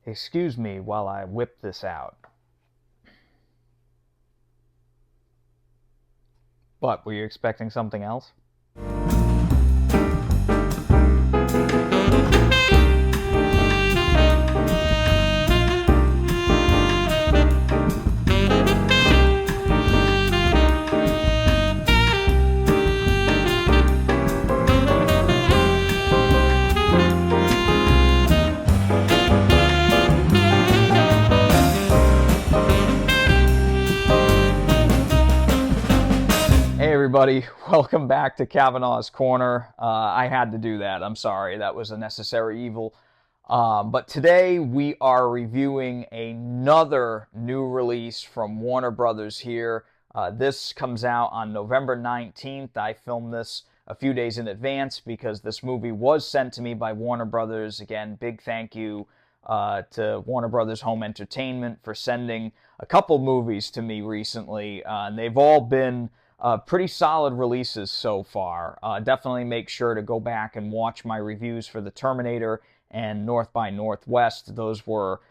Excuse me while I whip this out. What, were you expecting something else? Hey everybody, welcome back to Kavanaugh's Corner. I had to do that. I'm sorry, that was a necessary evil. But today we are reviewing another new release from Warner Brothers here. This comes out on November 19th. I filmed this a few days in advance because this movie was sent to me by Warner Brothers. Again, big thank you to Warner Brothers Home Entertainment for sending a couple movies to me recently. And they've all been pretty solid releases so far. Definitely make sure to go back and watch my reviews for The Terminator and North by Northwest. Those were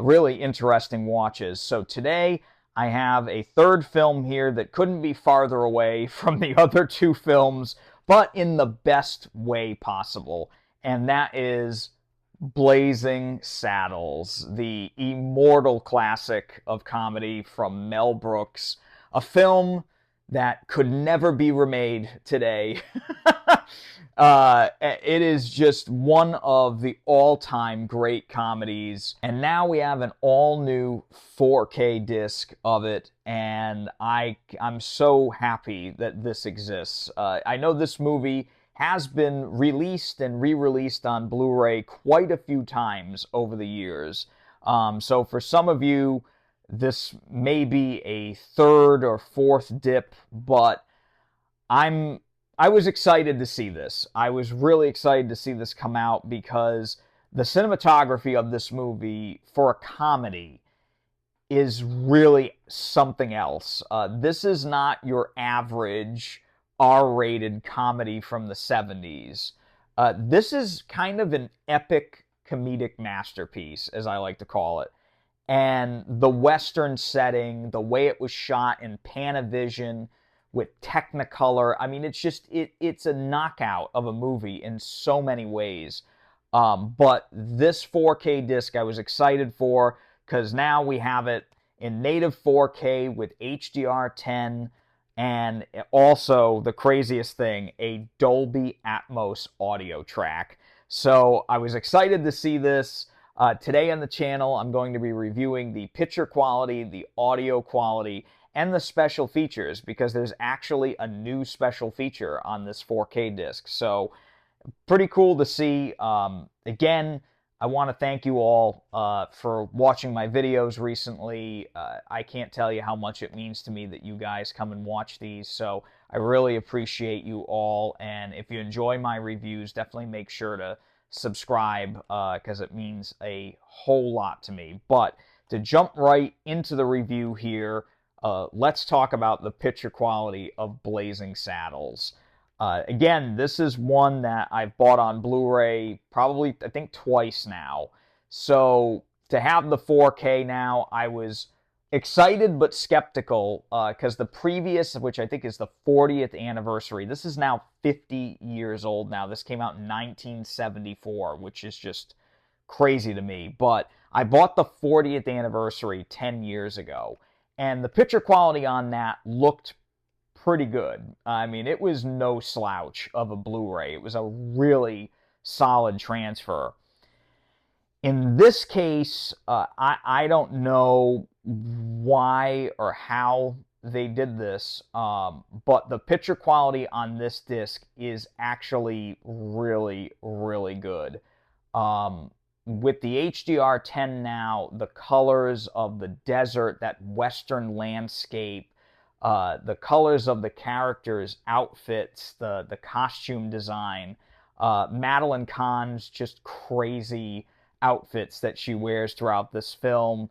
really interesting watches. So today I have a third film here that couldn't be farther away from the other two films, but in the best way possible. And that is Blazing Saddles, the immortal classic of comedy from Mel Brooks. A film that could never be remade today. It is just one of the all-time great comedies. And now we have an all-new 4K disc of it, and I'm so happy that this exists. I know this movie has been released and re-released on Blu-ray quite a few times over the years. So for some of you, this may be a third or fourth dip, but I was excited to see this. I was really excited to see this come out because the cinematography of this movie for a comedy is really something else. This is not your average R-rated comedy from the 70s. This is kind of an epic comedic masterpiece, as I like to call it. And the Western setting, the way it was shot in Panavision with Technicolor, I mean, it's just, it's a knockout of a movie in so many ways. But this 4K disc I was excited for because now we have it in native 4K with HDR10 and also, the craziest thing, a Dolby Atmos audio track. So I was excited to see this. Today on the channel, I'm going to be reviewing the picture quality, the audio quality, and the special features, because there's actually a new special feature on this 4K disc. So, pretty cool to see. Again, I want to thank you all for watching my videos recently. I can't tell you how much it means to me that you guys come and watch these, so I really appreciate you all. And if you enjoy my reviews, definitely make sure to subscribe because it means a whole lot to me. But to jump right into the review here, let's talk about the picture quality of Blazing Saddles. Again, this is one that I've bought on Blu-ray probably, I think, twice now. So to have the 4K now, I was excited but skeptical because the previous, which I think is the 40th anniversary, this is now 50 years old now. This came out in 1974, which is just crazy to me. But I bought the 40th anniversary 10 years ago, and the picture quality on that looked pretty good. I mean, it was no slouch of a Blu-ray. It was a really solid transfer. In this case, I don't know why or how they did this, but the picture quality on this disc is actually really, really good. With the HDR10 now, the colors of the desert, that western landscape, the colors of the characters' outfits, the costume design, Madeline Kahn's just crazy outfits that she wears throughout this film.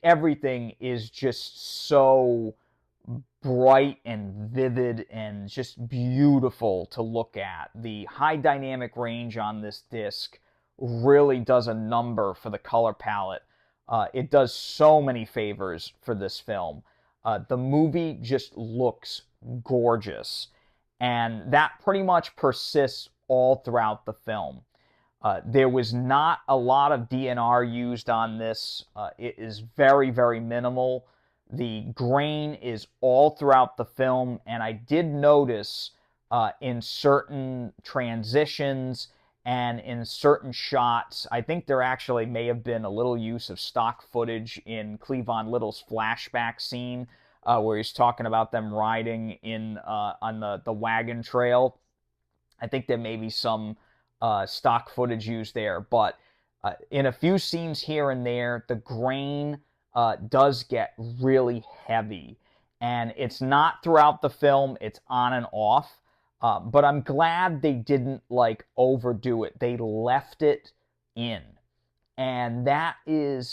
Everything is just so bright and vivid and just beautiful to look at. The high dynamic range on this disc really does a number for the color palette. It does so many favors for this film. The movie just looks gorgeous, and that pretty much persists all throughout the film. There was not a lot of DNR used on this. It is very, very minimal. The grain is all throughout the film, and I did notice in certain transitions and in certain shots, I think there actually may have been a little use of stock footage in Cleavon Little's flashback scene where he's talking about them riding in on the wagon trail. I think there may be some stock footage used there, but in a few scenes here and there, the grain does get really heavy, and it's not throughout the film, it's on and off, but I'm glad they didn't like overdo it. They left it in, and that's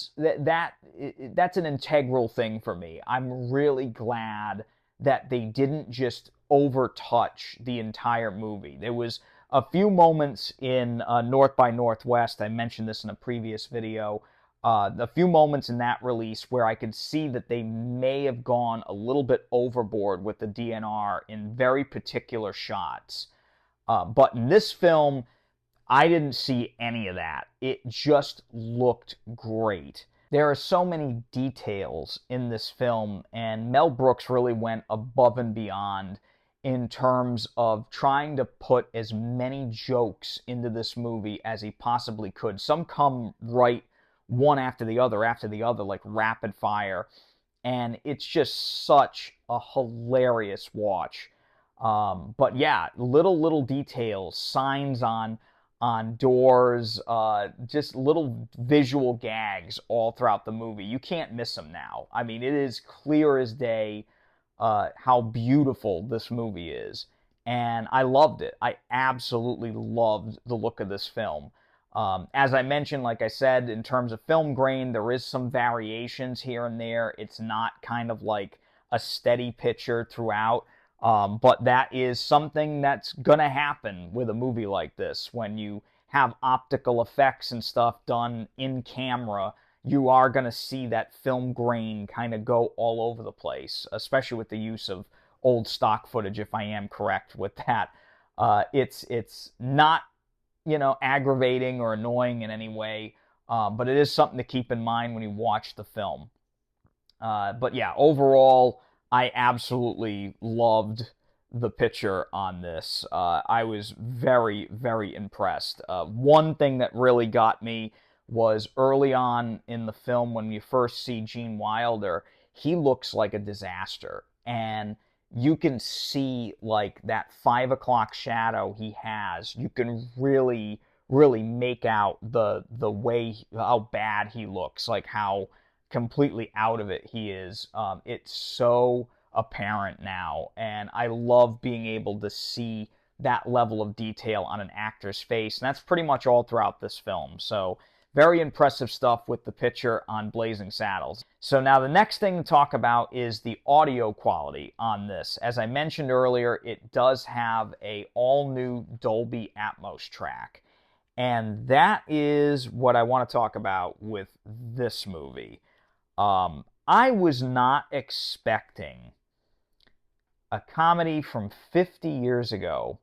an integral thing for me. I'm really glad that they didn't just overtouch the entire movie. There was a few moments in North by Northwest, I mentioned this in a previous video, a few moments in that release where I could see that they may have gone a little bit overboard with the DNR in very particular shots. But in this film, I didn't see any of that. It just looked great. There are so many details in this film, and Mel Brooks really went above and beyond in terms of trying to put as many jokes into this movie as he possibly could. Some come right one after the other, like rapid fire, and it's just such a hilarious watch. But yeah, little details, signs on doors, just little visual gags all throughout the movie. You can't miss them now. I mean, it is clear as day how beautiful this movie is, and I loved it. I absolutely loved the look of this film. As I mentioned, like I said, in terms of film grain, there is some variations here and there. It's not kind of like a steady picture throughout, but that is something that's going to happen with a movie like this. When you have optical effects and stuff done in camera, you are going to see that film grain kind of go all over the place, especially with the use of old stock footage, if I am correct with that. It's not, aggravating or annoying in any way, but it is something to keep in mind when you watch the film. But yeah, overall, I absolutely loved the picture on this. I was very, very impressed. One thing that really got me was early on in the film when you first see Gene Wilder, he looks like a disaster. And you can see like that 5 o'clock shadow he has. You can really, really make out the way, how bad he looks, like how completely out of it he is. It's so apparent now, and I love being able to see that level of detail on an actor's face, and that's pretty much all throughout this film. So very impressive stuff with the picture on Blazing Saddles. So now the next thing to talk about is the audio quality on this. As I mentioned earlier, it does have a all-new Dolby Atmos track. And that is what I want to talk about with this movie. I was not expecting a comedy from 50 years ago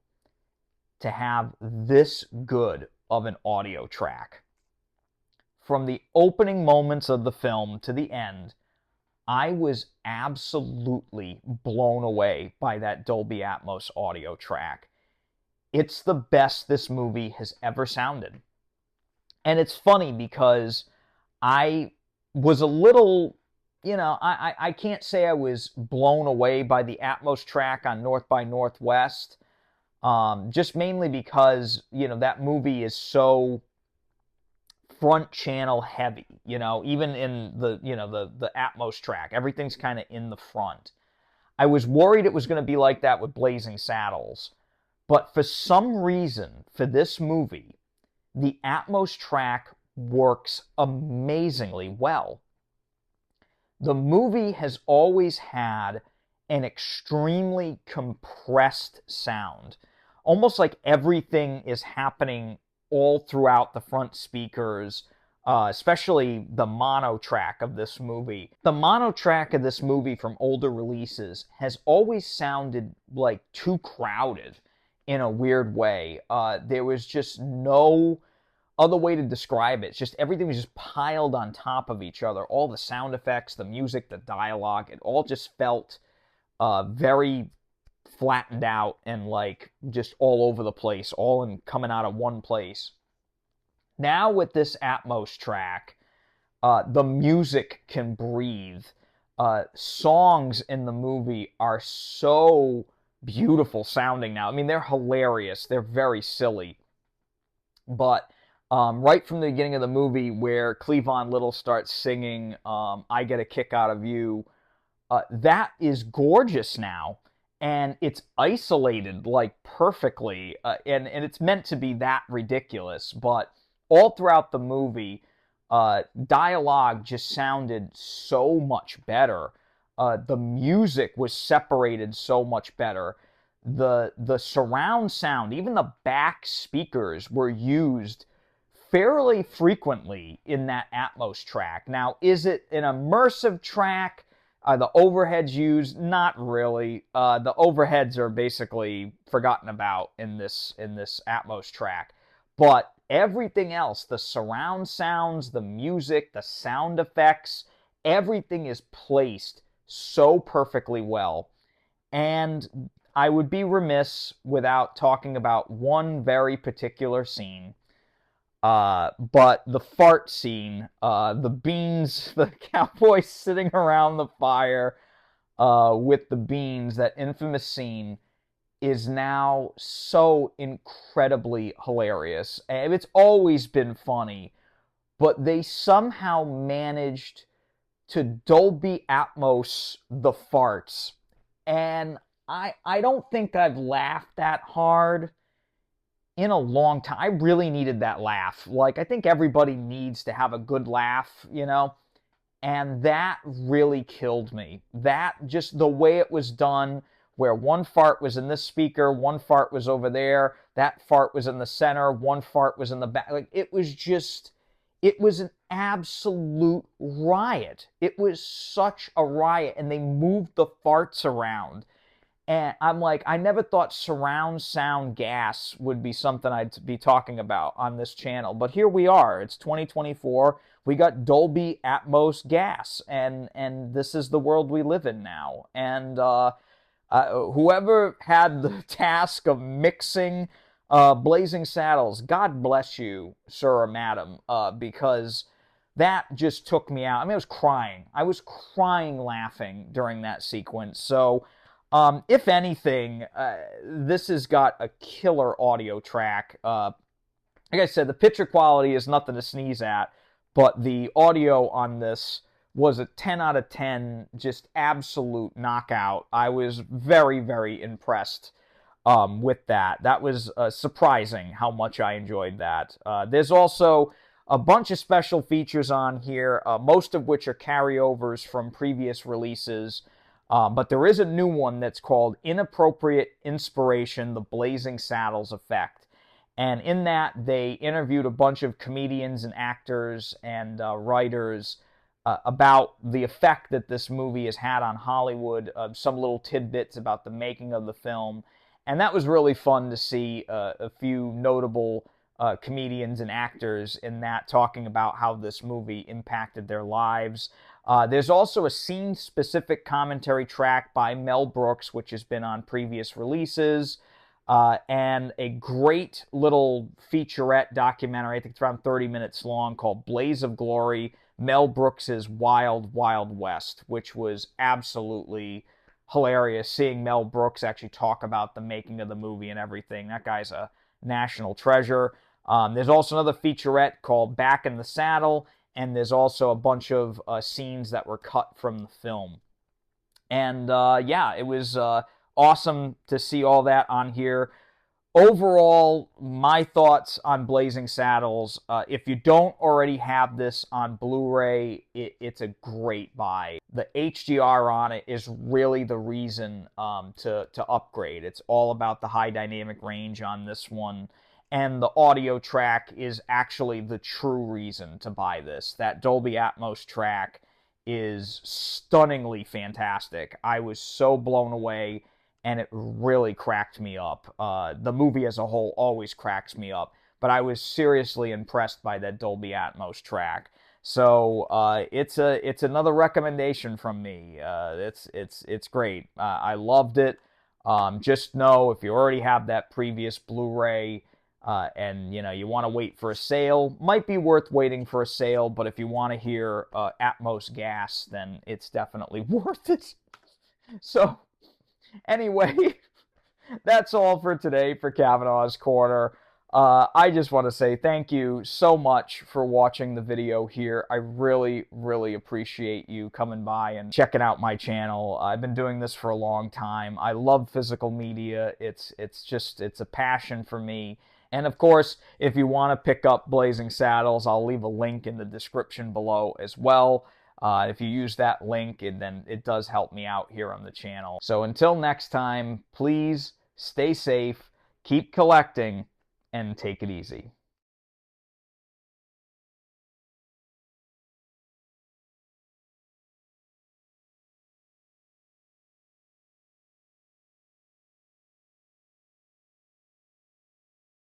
to have this good of an audio track. From the opening moments of the film to the end, I was absolutely blown away by that Dolby Atmos audio track. It's the best this movie has ever sounded. And it's funny because I was a little, I can't say I was blown away by the Atmos track on North by Northwest, just mainly because, that movie is so front channel heavy, even in the Atmos track. Everything's kind of in the front. I was worried it was going to be like that with Blazing Saddles, but for some reason, for this movie, the Atmos track works amazingly well. The movie has always had an extremely compressed sound, almost like everything is happening all throughout the front speakers, especially the mono track of this movie. The mono track of this movie from older releases has always sounded like too crowded in a weird way. There was just no other way to describe it. It's just everything was just piled on top of each other. All the sound effects, the music, the dialogue, it all just felt very flattened out and like just all over the place, all in coming out of one place. Now with this Atmos track, the music can breathe. Songs in the movie are so beautiful sounding now. I mean, they're hilarious. They're very silly. But right from the beginning of the movie where Cleavon Little starts singing I Get a Kick Out of You, that is gorgeous now. And it's isolated like perfectly. And it's meant to be that ridiculous. But all throughout the movie, dialogue just sounded so much better. The music was separated so much better. The surround sound, even the back speakers, were used fairly frequently in that Atmos track. Now, is it an immersive track? The overheads used? Not really. The overheads are basically forgotten about in this Atmos track. But everything else, the surround sounds, the music, the sound effects, everything is placed so perfectly well. And I would be remiss without talking about one very particular scene. But the fart scene, the beans, the cowboys sitting around the fire with the beans, that infamous scene is now so incredibly hilarious. And it's always been funny, but they somehow managed to Dolby Atmos the farts. And I don't think I've laughed that hard in a long time. I really needed that laugh. Like, I think everybody needs to have a good laugh, you know? And that really killed me. That, just the way it was done, where one fart was in this speaker, one fart was over there, that fart was in the center, one fart was in the back. Like, it was just, it was an absolute riot. It was such a riot, and they moved the farts around. And I'm like, I never thought surround sound gas would be something I'd be talking about on this channel. But here we are. It's 2024. We got Dolby Atmos gas. And this is the world we live in now. And whoever had the task of mixing Blazing Saddles, God bless you, sir or madam, because that just took me out. I mean, I was crying. I was crying laughing during that sequence. So if anything, this has got a killer audio track. Like I said, the picture quality is nothing to sneeze at, but the audio on this was a 10 out of 10, just absolute knockout. I was very, very impressed with that. That was surprising how much I enjoyed that. There's also a bunch of special features on here, most of which are carryovers from previous releases. But there is a new one that's called Inappropriate Inspiration, the Blazing Saddles Effect. And in that, they interviewed a bunch of comedians and actors and writers about the effect that this movie has had on Hollywood, some little tidbits about the making of the film. And that was really fun to see a few notable comedians and actors in that talking about how this movie impacted their lives. There's also a scene-specific commentary track by Mel Brooks, which has been on previous releases, and a great little featurette documentary, I think it's around 30 minutes long, called Blaze of Glory, Mel Brooks's Wild Wild West, which was absolutely hilarious, seeing Mel Brooks actually talk about the making of the movie and everything. That guy's a national treasure. There's also another featurette called Back in the Saddle, and there's also a bunch of scenes that were cut from the film. And yeah, it was awesome to see all that on here. Overall, my thoughts on Blazing Saddles, if you don't already have this on Blu-ray, it's a great buy. The HDR on it is really the reason to upgrade. It's all about the high dynamic range on this one. And the audio track is actually the true reason to buy this. That Dolby Atmos track is stunningly fantastic. I was so blown away, and it really cracked me up. The movie as a whole always cracks me up, but I was seriously impressed by that Dolby Atmos track. So it's another recommendation from me. It's great. I loved it. Just know if you already have that previous Blu-ray, and you want to wait for a sale, might be worth waiting for a sale, but if you want to hear Atmos gas, then it's definitely worth it. So anyway, that's all for today for Kavanaugh's Corner. I just want to say thank you so much for watching the video here. I really, really appreciate you coming by and checking out my channel. I've been doing this for a long time. I love physical media. It's a passion for me. And of course, if you want to pick up Blazing Saddles, I'll leave a link in the description below as well. If you use that link, then it does help me out here on the channel. So until next time, please stay safe, keep collecting, and take it easy.